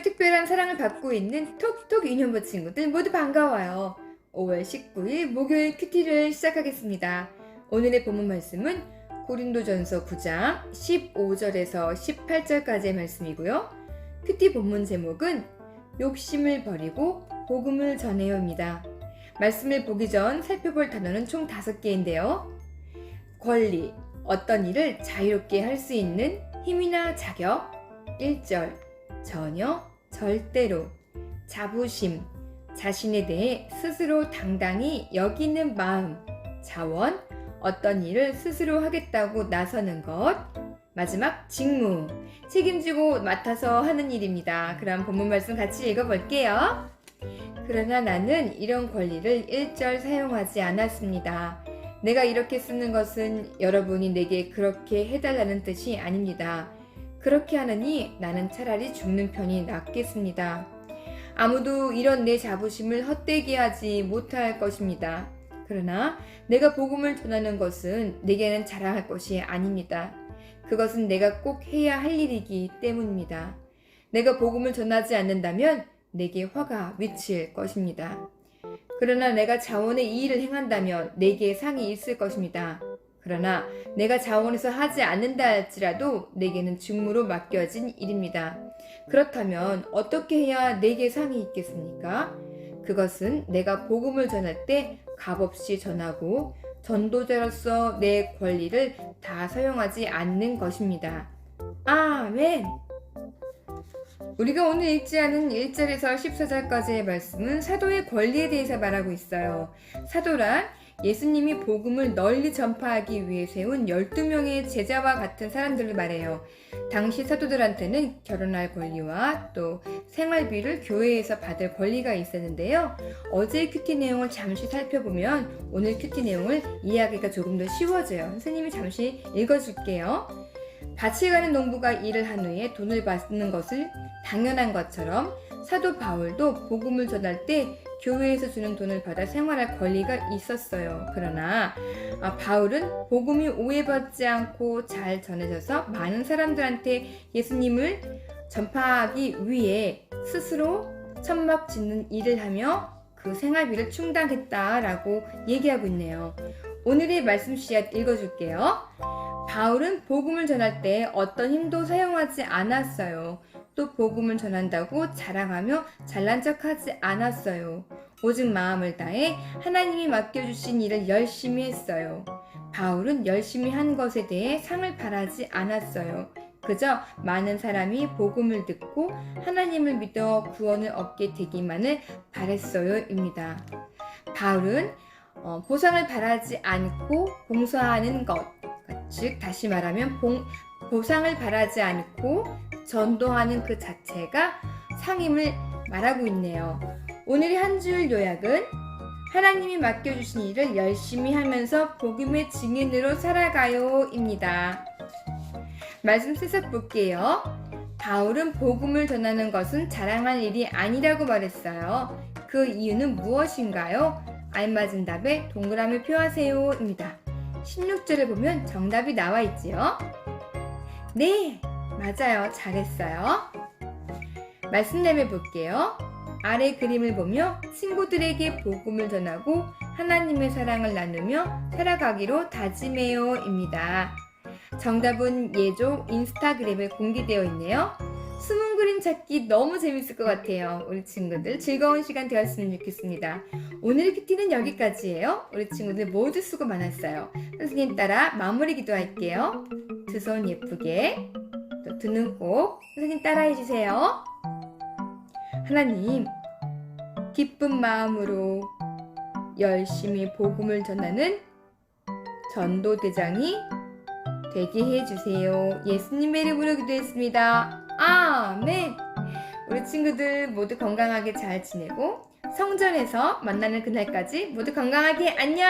특별한 사랑을 받고 있는 톡톡 인형부 친구들 모두 반가워요. 5월 19일 목요일 큐티를 시작하겠습니다. 오늘의 본문 말씀은 고린도전서 9장 15절에서 18절까지의 말씀이고요. 큐티 본문 제목은 욕심을 버리고 복음을 전해요입니다. 말씀을 보기 전 살펴볼 단어는 총 5개인데요. 권리, 어떤 일을 자유롭게 할 수 있는 힘이나 자격. 1절, 전혀, 절대로. 자부심, 자신에 대해 스스로 당당히 여기는 마음. 자원, 어떤 일을 스스로 하겠다고 나서는 것. 마지막, 직무, 책임지고 맡아서 하는 일입니다. 그럼 본문 말씀 같이 읽어볼게요. 그러나 나는 이런 권리를 1절 사용하지 않았습니다. 내가 이렇게 쓰는 것은 여러분이 내게 그렇게 해달라는 뜻이 아닙니다. 그렇게 하느니 나는 차라리 죽는 편이 낫겠습니다. 아무도 이런 내 자부심을 헛되게 하지 못할 것입니다. 그러나 내가 복음을 전하는 것은 내게는 자랑할 것이 아닙니다. 그것은 내가 꼭 해야 할 일이기 때문입니다. 내가 복음을 전하지 않는다면 내게 화가 미칠 것입니다. 그러나 내가 자원의 이 일을 행한다면 내게 상이 있을 것입니다. 그러나 내가 자원해서 하지 않는다 할지라도 내게는 직무로 맡겨진 일입니다. 그렇다면 어떻게 해야 내게 상이 있겠습니까? 그것은 내가 복음을 전할 때 값없이 전하고 전도자로서 내 권리를 다 사용하지 않는 것입니다. 아멘! 우리가 오늘 읽지 않은 1절에서 14절까지의 말씀은 사도의 권리에 대해서 말하고 있어요. 사도란 예수님이 복음을 널리 전파하기 위해 세운 12명의 제자와 같은 사람들을 말해요. 당시 사도들한테는 결혼할 권리와 또 생활비를 교회에서 받을 권리가 있었는데요. 어제의 큐티 내용을 잠시 살펴보면 오늘 큐티 내용을 이해하기가 조금 더 쉬워져요. 선생님이 잠시 읽어줄게요. 밭을 가는 농부가 일을 한 후에 돈을 받는 것을 당연한 것처럼 사도 바울도 복음을 전할 때 교회에서 주는 돈을 받아 생활할 권리가 있었어요. 그러나 바울은 복음이 오해받지 않고 잘 전해져서 많은 사람들한테 예수님을 전파하기 위해 스스로 천막 짓는 일을 하며 그 생활비를 충당했다라고 얘기하고 있네요. 오늘의 말씀 씨앗 읽어줄게요. 바울은 복음을 전할 때 어떤 힘도 사용하지 않았어요. 또 복음을 전한다고 자랑하며 잘난 척하지 않았어요. 오직 마음을 다해 하나님이 맡겨주신 일을 열심히 했어요. 바울은 열심히 한 것에 대해 상을 바라지 않았어요. 그저 많은 사람이 복음을 듣고 하나님을 믿어 구원을 얻게 되기만을 바랬어요입니다. 바울은 보상을 바라지 않고 봉사하는 것, 즉 다시 말하면 보상을 바라지 않고 전도하는 그 자체가 상임을 말하고 있네요. 오늘의 한 줄 요약은 하나님이 맡겨주신 일을 열심히 하면서 복음의 증인으로 살아가요 입니다. 말씀 쓱싹 볼게요. 바울은 복음을 전하는 것은 자랑할 일이 아니라고 말했어요. 그 이유는 무엇인가요? 알맞은 답에 동그라미 표하세요 입니다. 16절을 보면 정답이 나와 있지요. 네, 맞아요. 잘했어요. 말씀 내며 볼게요. 아래 그림을 보며 친구들에게 복음을 전하고 하나님의 사랑을 나누며 살아가기로 다짐해요 입니다. 정답은 예조 인스타그램에 공개되어 있네요. 숨은 그림 찾기 너무 재밌을 것 같아요. 우리 친구들 즐거운 시간 되었으면 좋겠습니다. 오늘의 큐티는 여기까지예요. 우리 친구들 모두 수고 많았어요. 선생님 따라 마무리 기도할게요. 두 손 예쁘게, 또 두 눈 꼭 선생님 따라 해주세요. 하나님, 기쁜 마음으로 열심히 복음을 전하는 전도대장이 되게 해주세요. 예수님의 이름으로 기도했습니다. 아멘! 우리 친구들 모두 건강하게 잘 지내고 성전에서 만나는 그날까지 모두 건강하게 안녕!